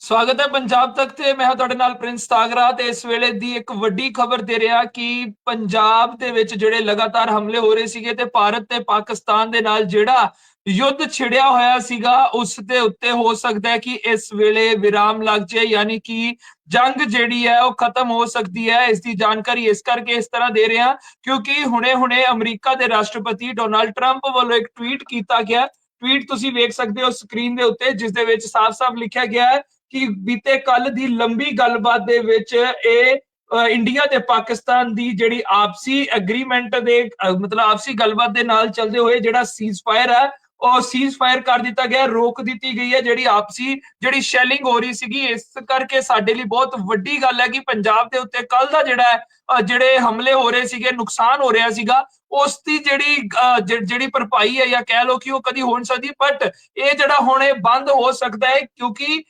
ਸਵਾਗਤ ਹੈ ਪੰਜਾਬ ਤੱਕ ਤੇ ਮੈਂ ਹਾਂ ਤੁਹਾਡੇ ਨਾਲ ਪ੍ਰਿੰਸ ਤਾਗਰਾ ਤੇ ਇਸ ਵੇਲੇ ਦੀ ਇੱਕ ਵੱਡੀ ਖਬਰ ਦੇ ਰਿਹਾ ਕਿ ਪੰਜਾਬ ਦੇ ਵਿੱਚ ਜਿਹੜੇ ਲਗਾਤਾਰ ਹਮਲੇ ਹੋ ਰਹੇ ਸੀਗੇ ਤੇ ਭਾਰਤ ਤੇ ਪਾਕਿਸਤਾਨ ਦੇ ਨਾਲ ਜਿਹੜਾ ਯੁੱਧ ਛਿੜਿਆ ਹੋਇਆ ਸੀਗਾ ਉਸ ਦੇ ਉੱਤੇ ਹੋ ਸਕਦਾ ਹੈ ਕਿ ਇਸ ਵੇਲੇ ਵਿਰਾਮ ਲੱਗ ਜਾਏ, ਯਾਨੀ ਕਿ ਜੰਗ ਜਿਹੜੀ ਹੈ ਉਹ ਖਤਮ ਹੋ ਸਕਦੀ ਹੈ। ਇਸ ਦੀ ਜਾਣਕਾਰੀ ਇਸ ਕਰਕੇ ਇਸ ਤਰ੍ਹਾਂ ਦੇ ਰਿਹਾ ਕਿਉਂਕਿ ਹੁਣੇ-ਹੁਣੇ ਅਮਰੀਕਾ ਦੇ ਰਾਸ਼ਟਰਪਤੀ ਡੋਨਾਲਡ ਟਰੰਪ ਵੱਲੋਂ ਇੱਕ ਟਵੀਟ ਕੀਤਾ ਗਿਆ। ਟਵੀਟ ਤੁਸੀਂ ਵੇਖ ਸਕਦੇ ਹੋ ਸਕਰੀਨ ਦੇ ਉੱਤੇ, ਜਿਸ ਦੇ ਵਿੱਚ ਸਾਫ਼-ਸਾਫ਼ ਲਿਖਿਆ ਗਿਆ ਹੈ ਕਿ ਬੀਤੇ ਕੱਲ ਦੀ ਲੰਬੀ ਗੱਲਬਾਤ ਦੇ ਵਿੱਚ ਇਹ ਇੰਡੀਆ ਤੇ ਪਾਕਿਸਤਾਨ ਦੀ ਜਿਹੜੀ ਆਪਸੀ ਐਗਰੀਮੈਂਟ ਦੇ ਮਤਲਬ ਆਪਸੀ ਗੱਲਬਾਤ ਦੇ ਨਾਲ ਚੱਲਦੇ ਹੋਏ ਜਿਹੜਾ ਸੀਜ਼ਫਾਇਰ ਹੈ ਉਹ ਸੀਜ਼ਫਾਇਰ ਕਰ ਦਿੱਤਾ ਗਿਆ, ਰੋਕ ਦਿੱਤੀ ਗਈ ਹੈ ਜਿਹੜੀ ਆਪਸੀ ਜਿਹੜੀ ਸ਼ੈਲਿੰਗ ਹੋ ਰਹੀ ਸੀਗੀ। ਇਸ ਕਰਕੇ ਸਾਡੇ ਲਈ ਬਹੁਤ ਵੱਡੀ ਗੱਲ ਹੈ ਕਿ ਪੰਜਾਬ ਦੇ ਉੱਤੇ ਕੱਲ ਦਾ ਜਿਹੜਾ ਜਿਹੜੇ ਹਮਲੇ ਹੋ ਰਹੇ ਸੀਗੇ, ਨੁਕਸਾਨ ਹੋ ਰਿਹਾ ਸੀਗਾ, ਉਸ ਦੀ ਜਿਹੜੀ ਭਰਪਾਈ ਹੈ ਜਾਂ ਕਹਿ ਲਓ ਕਿ ਉਹ ਕਦੀ ਹੋ ਨਹੀਂ ਸਕਦੀ, ਬਟ ਇਹ ਜਿਹੜਾ ਹੁਣ ਇਹ ਬੰਦ ਹੋ ਸਕਦਾ ਹੈ ਕਿਉਂਕਿ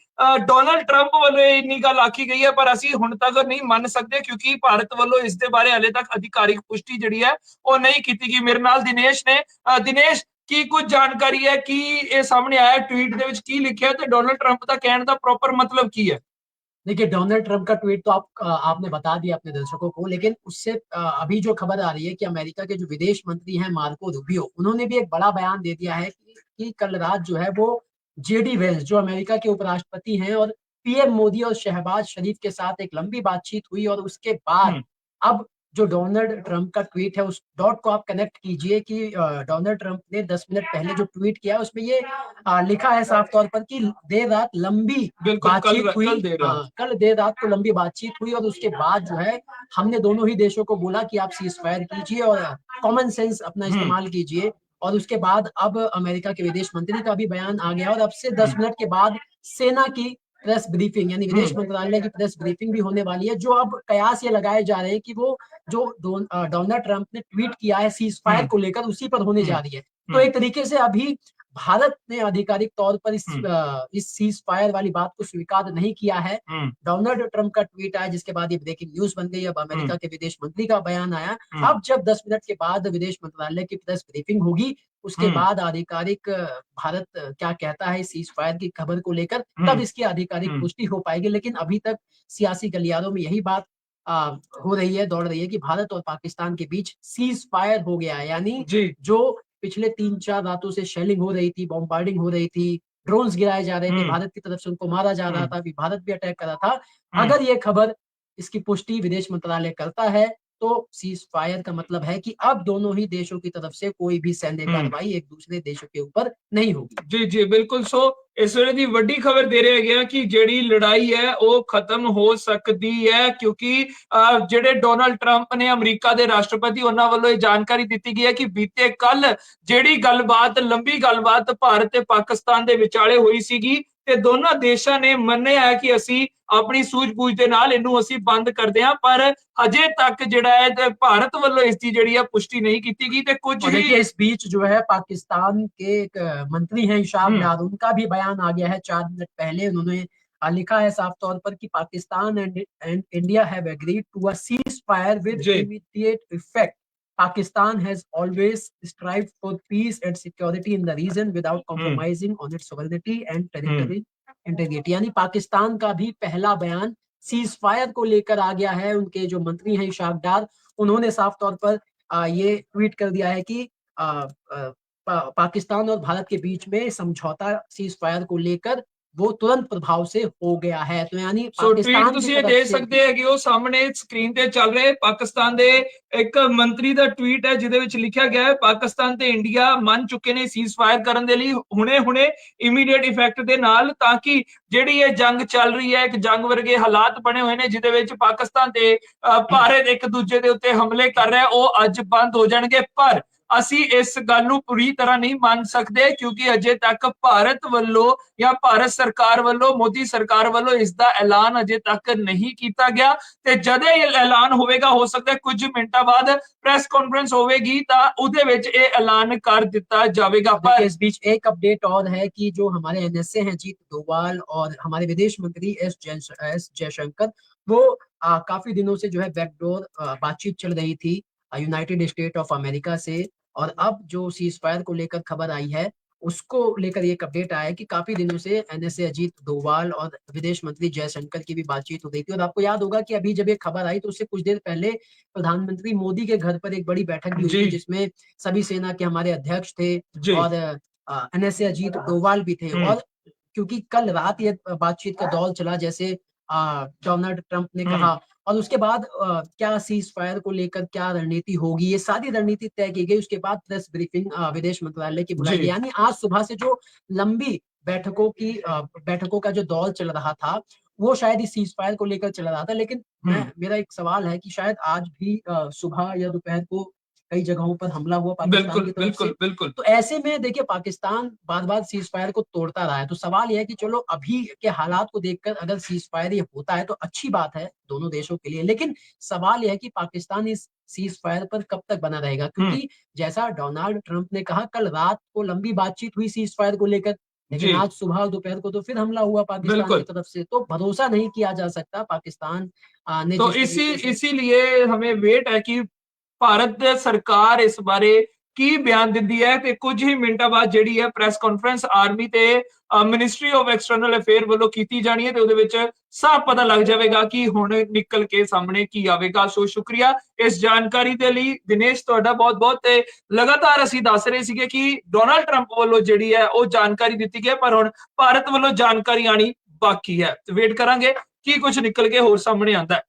ਡੋਨਾਲਡ ਟਰੰਪ ਵੱਲੋਂ ਇੰਨੀ ਗੱਲ ਆਖੀ ਗਈ ਹੈ। ਪਰ ਅਸੀਂ ਹੁਣ ਤੱਕ ਨਹੀਂ ਮੰਨ ਸਕਦੇ ਕਿਉਂਕਿ ਭਾਰਤ ਵੱਲੋਂ ਇਸ ਦੇ ਬਾਰੇ ਹਲੇ ਤੱਕ ਅਧਿਕਾਰਿਕ ਪੁਸ਼ਟੀ ਜਿਹੜੀ ਹੈ ਉਹ ਨਹੀਂ ਕੀਤੀ ਗਈ। ਮੇਰੇ ਨਾਲ ਦਿਨੇਸ਼ ਨੇ। ਦਿਨੇਸ਼, ਕੀ ਕੁਝ ਜਾਣਕਾਰੀ ਹੈ ਕਿ ਇਹ ਸਾਹਮਣੇ ਆਇਆ ट्वीट ਦੇ ਵਿੱਚ ਕੀ ਲਿਖਿਆ ਤੇ डोनाल्ड ट्रंप ਦਾ ਕਹਿਣ ਦਾ प्रॉपर मतलब ਕੀ है? देखिए, डोनाल्ड ट्रंप का ट्वीट तो आपने बता दिया अपने दर्शकों को, लेकिन उससे अभी जो खबर आ रही है कि अमेरिका के जो विदेश मंत्री हैं मार्को रूबियो, उन्होंने भी एक बड़ा बयान दे दिया है कि कल रात जो है वो जेडी वेंस जो अमेरिका के उपराष्ट्रपति हैं और पीएम मोदी और शहबाज शरीफ के साथ एक लंबी बातचीत हुई और उसके बाद अब जो डोनाल्ड ट्रंप का ट्वीट है उस डॉट को आप कनेक्ट कीजिए कि डोनाल्ड ट्रंप ने 10 मिनट पहले जो ट्वीट किया उसमें ये लिखा है साफ तौर पर कि देर रात लंबी बातचीत हुई। कल देर रात को लंबी बातचीत हुई और उसके बाद जो है हमने दोनों ही देशों को बोला कि आप सीज फायर कीजिए और कॉमन सेंस अपना इस्तेमाल कीजिए। और उसके बाद अब अमेरिका के विदेश मंत्री का भी बयान आ गया और अब से 10 मिनट के बाद सेना की प्रेस ब्रीफिंग यानी विदेश मंत्रालय की प्रेस ब्रीफिंग भी होने वाली है। जो अब कयास ये लगाए जा रहे हैं कि वो जो डोनाल्ड ट्रंप ने ट्वीट किया है सीज फायर को लेकर उसी पर होने जा रही है। तो एक तरीके से अभी भारत ने आधिकारिक तौर पर इस सीज फायर वाली बात को स्वीकार नहीं किया है। डोनाल्ड ट्रंप का ट्वीट आया जिसके बाद ये ब्रेकिंग न्यूज बन गई। अब अमेरिका के विदेश मंत्री का बयान आया। अब जब 10 मिनट के बाद विदेश मंत्रालय की प्रेस ब्रीफिंग होगी उसके बाद आधिकारिक भारत क्या कहता है सीज फायर की खबर को लेकर, तब इसकी आधिकारिक पुष्टि हो पाएगी। लेकिन अभी तक सियासी गलियारों में यही बात हो रही है, दौड़ रही है कि भारत और पाकिस्तान के बीच सीज फायर हो गया है। यानी जो पिछले 3-4 रातों से शेलिंग हो रही थी, बॉम्बार्डिंग हो रही थी, ड्रोन्स गिराए जा रहे थे, भारत की तरफ से उनको मारा जा रहा था, अभी भारत भी अटैक कर रहा था। अगर ये खबर इसकी पुष्टि विदेश मंत्रालय करता है तो सीज फायर का मतलब है कि अब दोनों ही देशों की तरफ से कोई भी सैन्य कार्रवाई एक दूसरे देशों के ऊपर नहीं होगी। जी जी बिल्कुल। सो इस ਵੇਲੇ ਦੀ ਵੱਡੀ ਖਬਰ ਦੇ ਰਿਹਾ ਗਿਆ ਕਿ ਜਿਹੜੀ ਲੜਾਈ ਹੈ ਉਹ ਖਤਮ ਹੋ ਸਕਦੀ ਹੈ ਕਿਉਂਕਿ ਜਿਹੜੇ ਡੋਨਾਲਡ ਟਰੰਪ ਨੇ ਅਮਰੀਕਾ ਦੇ ਰਾਸ਼ਟਰਪਤੀ ਉਹਨਾਂ ਵੱਲੋਂ ਇਹ ਜਾਣਕਾਰੀ ਦਿੱਤੀ ਗਈ ਹੈ ਕਿ ਬੀਤੇ ਕੱਲ ਜਿਹੜੀ ਗੱਲਬਾਤ ਲੰਬੀ ਗੱਲਬਾਤ ਭਾਰਤ ਤੇ ਪਾਕਿਸਤਾਨ ਦੇ ਵਿਚਾਲੇ ਹੋਈ ਸੀਗੀ ਤੇ ਦੋਨਾਂ ਦੇਸ਼ਾਂ ਨੇ ਮੰਨਿਆ ਹੈ ਕਿ ਅਸੀਂ ਆਪਣੀ ਸੂਝ-ਬੂਝ ਦੇ ਨਾਲ ਇਹਨੂੰ ਅਸੀਂ ਬੰਦ ਕਰਦੇ ਹਾਂ, ਪਰ ਅਜੇ तक ਜਿਹੜਾ ਹੈ भारत ਵੱਲੋਂ ਇਸ ਦੀ ਜਿਹੜੀ ਹੈ ਪੁਸ਼ਟੀ नहीं की गई। ਤੇ ਕੁਝ ही इस बीच जो है पाकिस्तान के एक मंत्री हैं इशाक डार, उनका भी बयान आ गया है 4 मिनट पहले। उन्होंने लिखा है साफ तौर पर कि Pakistan and India have agreed to a cease fire with immediate effect. Pakistan has always strived for peace and security in the region without compromising on its sovereignty and territorial integrity। यानी पाकिस्तान का भी पहला बयान सीज फायर को लेकर आ गया है। उनके जो मंत्री हैं इशाक डार, उन्होंने साफ तौर पर ये ट्वीट कर दिया है कि पाकिस्तान और भारत के बीच में समझौता सीज फायर को लेकर वो तुरंत प्रभाव से हो गया है। तो यानी ਪਾਕਿਸਤਾਨ ਤੁਸੀਂ ਇਹ ਦੇਖ ਸਕਦੇ ਹੈ ਕਿ ਉਹ ਸਾਹਮਣੇ ਸਕਰੀਨ ਤੇ ਚੱਲ ਰਹੇ ਪਾਕਿਸਤਾਨ ਦੇ ਇੱਕ ਮੰਤਰੀ ਦਾ ਟਵੀਟ ਹੈ ਜਿਹਦੇ ਵਿੱਚ ਲਿਖਿਆ ਗਿਆ ਹੈ ਪਾਕਿਸਤਾਨ ਤੇ ਇੰਡੀਆ ਮੰਨ ਚੁੱਕੇ ਨੇ ਸੀਜ਼ ਫਾਇਰ ਕਰਨ ਦੇ ਲਈ ਹੁਣੇ-ਹੁਣੇ ਇਮੀਡੀਏਟ ਇਫੈਕਟ ਦੇ ਨਾਲ, ਤਾਂ ਕਿ ਜਿਹੜੀ ਇਹ ਜੰਗ ਚੱਲ ਰਹੀ ਹੈ ਇੱਕ ਜੰਗ ਵਰਗੇ ਹਾਲਾਤ ਬਣੇ ਹੋਏ ਨੇ ਜਿਹਦੇ ਵਿੱਚ ਪਾਕਿਸਤਾਨ ਤੇ ਭਾਰਤ ਇੱਕ ਦੂਜੇ ਦੇ ਉੱਤੇ ਹਮਲੇ ਕਰ ਰਿਹਾ ਉਹ ਅੱਜ ਬੰਦ ਹੋ ਜਾਣਗੇ। ਪਰ ਅਸੀਂ ਇਸ ਗੱਲ ਨੂੰ ਪੂਰੀ ਤਰ੍ਹਾਂ ਨਹੀਂ ਮੰਨ ਸਕਦੇ ਕਿਉਂਕਿ ਅਜੇ ਤੱਕ ਭਾਰਤ ਵੱਲੋਂ ਜਾਂ ਭਾਰਤ ਸਰਕਾਰ ਵੱਲੋਂ ਮੋਦੀ ਸਰਕਾਰ ਵੱਲੋਂ ਇਸ ਦਾ ਐਲਾਨ ਅਜੇ ਤੱਕ ਨਹੀਂ ਕੀਤਾ ਗਿਆ ਤੇ ਜਦ ਇਹ ਐਲਾਨ ਹੋਵੇਗਾ ਹੋ ਸਕਦਾ ਕੁਝ ਮਿੰਟਾਂ ਬਾਅਦ प्रेस कॉन्फ्रेंस होगी तो उसदे विच ये ऐलान कर दिता जाएगा। पर इस बीच एक अपडेट और है कि जो हमारे एनएसए हैं जीत डोवाल और हमारे विदेश मंत्री एस जयशंकर, वो काफी दिनों से जो है बैकडोर बातचीत चल रही थी यूनाइटेड स्टेट ऑफ अमेरिका से, और अब जो सीज फायर को लेकर खबर आई है उसको लेकर एक अपडेट आया है कि काफी दिनों से एनएसए अजीत डोभाल और विदेश मंत्री जयशंकर की भी बातचीत हो रही थी। और आपको याद होगा कि अभी जब ये खबर आई तो उससे कुछ देर पहले प्रधानमंत्री मोदी के घर पर एक बड़ी बैठक भी हुई जी थी, जिसमें सभी सेना के हमारे अध्यक्ष थे जी। और एनएसए अजीत डोभाल भी थे। और क्योंकि कल रात ये बातचीत का दौर चला, जैसे डोनाल्ड ट्रंप ने कहा, और उसके बाद क्या सीज फायर को लेकर क्या रणनीति होगी, ये सारी रणनीति तय की गई। उसके बाद प्रेस ब्रीफिंग विदेश मंत्रालय की बुलाई गई। जी यानी आज सुबह से जो लंबी बैठकों का जो दौर चल रहा था, वो शायद इस सीज फायर को लेकर चल रहा था। लेकिन मेरा एक सवाल है कि शायद आज भी सुबह या दोपहर को कई जगहों पर हमला हुआ पाकिस्तान बिल्कुल की तरफ से। बिल्कुल बिल्कुल। तो ऐसे में देखिए, पाकिस्तान बार बार सीज फायर को तोड़ता रहा है। तो सवाल यह है कि चलो अभी के हालात को देखकर अगर सीज फायर ये होता है तो अच्छी बात है दोनों देशों के लिए। लेकिन सवाल यह है कि पाकिस्तान इस सीज फायर पर कब तक बना रहेगा, क्योंकि जैसा डोनाल्ड ट्रंप ने कहा, कल रात को लंबी बातचीत हुई सीज फायर को लेकर, लेकिन जी आज सुबह और दोपहर को तो फिर हमला हुआ पाकिस्तान की बिल्कुल। तरफ से। तो भरोसा नहीं किया जा सकता। पाकिस्तान ने तो जिस तरीके से इसीलिए हमें वेट है कि ਭਾਰਤ ਸਰਕਾਰ ਇਸ ਬਾਰੇ ਕੀ ਬਿਆਨ ਦਿੰਦੀ ਹੈ ਤੇ ਕੁਝ ਹੀ ਮਿੰਟਾਂ ਬਾਅਦ ਜਿਹੜੀ ਹੈ ਪ੍ਰੈਸ ਕਾਨਫਰੰਸ ਆਰਮੀ ਤੇ ਮਿਨਿਸਟਰੀ ਆਫ ਐਕਸਟਰਨਲ ਅਫੇਅਰ ਵੱਲੋਂ ਕੀਤੀ ਜਾਣੀ ਹੈ ਤੇ ਉਹਦੇ ਵਿੱਚ ਸਾਫ਼ ਪਤਾ ਲੱਗ ਜਾਵੇਗਾ ਕਿ ਹੁਣ ਨਿਕਲ ਕੇ ਸਾਹਮਣੇ ਕੀ ਆਵੇਗਾ। ਸੋ ਸ਼ੁਕਰੀਆ ਇਸ ਜਾਣਕਾਰੀ ਦੇ ਲਈ ਦਿਨੇਸ਼, ਤੁਹਾਡਾ ਬਹੁਤ ਬਹੁਤ। ਤੇ ਲਗਾਤਾਰ ਅਸੀਂ ਦੱਸ ਰਹੇ ਸੀਗੇ ਕਿ ਡੋਨਾਲਡ ਟਰੰਪ ਵੱਲੋਂ ਜਿਹੜੀ ਹੈ ਉਹ ਜਾਣਕਾਰੀ ਦਿੱਤੀ ਗਈ, ਪਰ ਹੁਣ ਭਾਰਤ ਵੱਲੋਂ ਜਾਣਕਾਰੀ ਆਣੀ ਬਾਕੀ ਹੈ। ਵੇਟ ਕਰਾਂਗੇ ਕੀ ਕੁਝ ਨਿਕਲ ਕੇ ਹੋਰ ਸਾਹਮਣੇ ਆਉਂਦਾ ਹੈ।